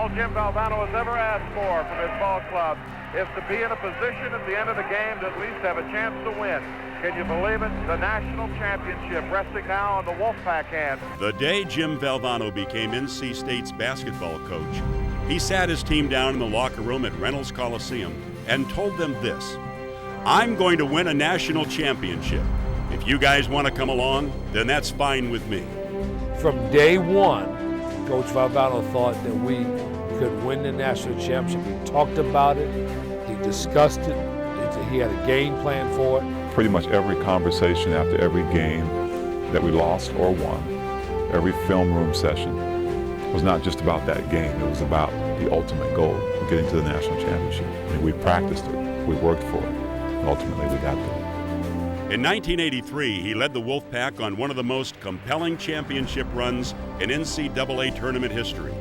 all Jim Valvano has ever asked for from his ball club is to be in a position at the end of the game to at least have a chance to win. Can you believe it? The national championship resting now on the Wolfpack hands. The day Jim Valvano became NC State's basketball coach, he sat his team down in the locker room at Reynolds Coliseum and told them this: "I'm going to win a national championship. If you guys want to come along, then that's fine with me." From day one, Coach Valvano thought that we could win the national championship. He talked about it, he discussed it, he had a game plan for it. Pretty much every conversation after every game that we lost or won, every film room session, was not just about that game, it was about the ultimate goal of getting to the national championship. I mean, we practiced it, we worked for it, and ultimately we got there. In 1983, he led the Wolfpack on one of the most compelling championship runs in NCAA tournament history.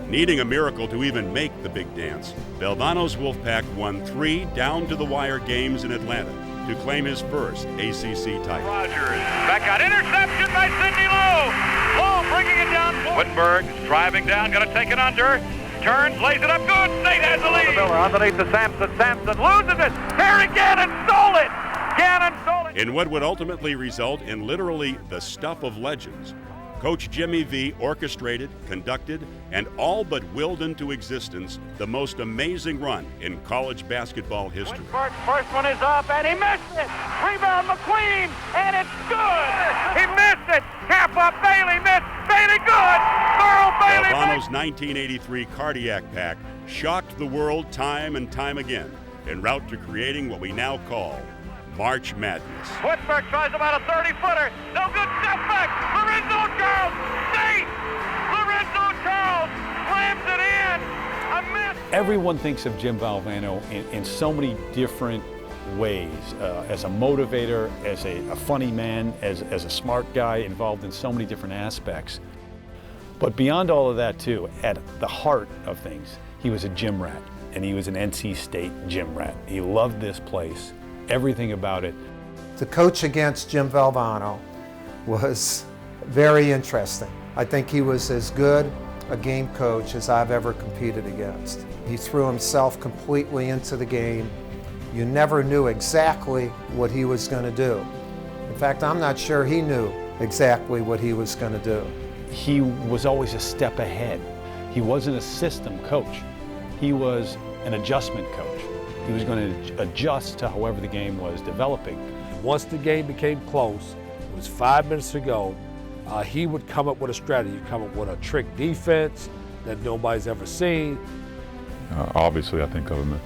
Needing a miracle to even make the big dance, Valvano's Wolfpack won 3 down-to-the-wire games in Atlanta to claim his first ACC title. Rogers, back out, interception by Sidney Lowe. Lowe bringing it down. Wittenberg driving down, going to take it under. Turns, lays it up, good. State has the lead. Miller underneath to Sampson. Sampson loses it. Terry Gannon stole it. Gannon stole it. In what would ultimately result in literally the stuff of legends, Coach Jimmy V orchestrated, conducted, and all but willed into existence the most amazing run in college basketball history. First one is up, and he missed it. Rebound McQueen, and it's good. He missed it. Tap up, Bailey missed. Bailey good. Merle Bailey. Valvano's 1983 cardiac pack shocked the world time and time again en route to creating what we now call March Madness. Wittenberg tries about a 30-footer. No good, step back. Lorenzo Charles, State. Lorenzo Charles slams it in. A miss. Everyone thinks of Jim Valvano in so many different ways, as a motivator, as a funny man, as a smart guy involved in so many different aspects. But beyond all of that too, at the heart of things, he was a gym rat, and he was an NC State gym rat. He loved this place. Everything about it. To coach against Jim Valvano was very interesting. I think he was as good a game coach as I've ever competed against. He threw himself completely into the game. You never knew exactly what he was going to do. In fact, I'm not sure he knew exactly what he was going to do. He was always a step ahead. He wasn't a system coach. He was an adjustment coach. He was going to adjust to however the game was developing. Once the game became close, it was 5 minutes to go, he would come up with a strategy, come up with a trick defense that nobody's ever seen. Obviously, I think of him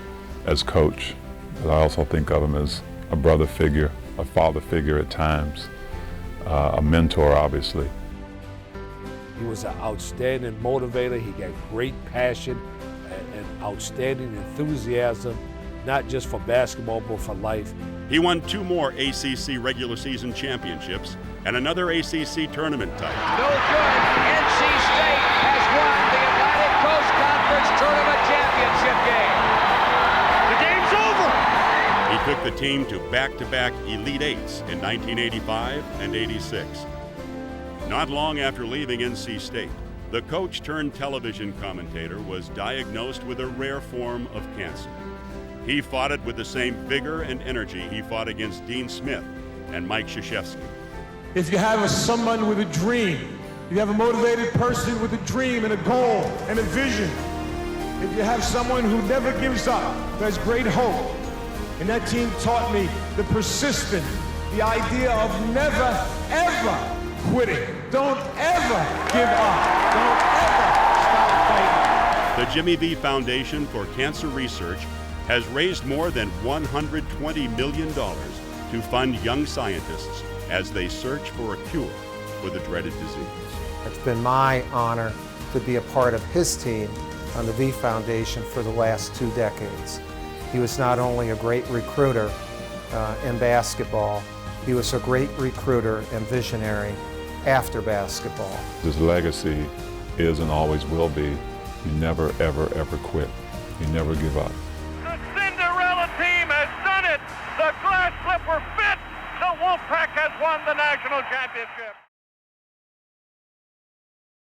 as coach, but I also think of him as a brother figure, a father figure at times, a mentor, obviously. He was an outstanding motivator. He got great passion and outstanding enthusiasm, not just for basketball, but for life. He won 2 more ACC regular season championships and another ACC tournament title. No good. NC State has won the Atlantic Coast Conference Tournament Championship game. He took the team to back-to-back Elite Eights in 1985 and 86. Not long after leaving NC State, the coach turned television commentator was diagnosed with a rare form of cancer. He fought it with the same vigor and energy he fought against Dean Smith and Mike Krzyzewski. If you have someone with a dream, you have a motivated person with a dream and a goal and a vision, if you have someone who never gives up, who has great hope, and that team taught me the persistent, the idea of never, ever quitting. Don't ever give up. Don't ever stop fighting. The Jimmy V Foundation for Cancer Research has raised more than $120 million to fund young scientists as they search for a cure for the dreaded disease. It's been my honor to be a part of his team on the V Foundation for the last 2 decades. He was not only a great recruiter in basketball, he was a great recruiter and visionary after basketball. His legacy is and always will be, you never, ever, ever quit. You never give up. The Cinderella team has done it. The glass slipper fits. The Wolfpack has won the national championship.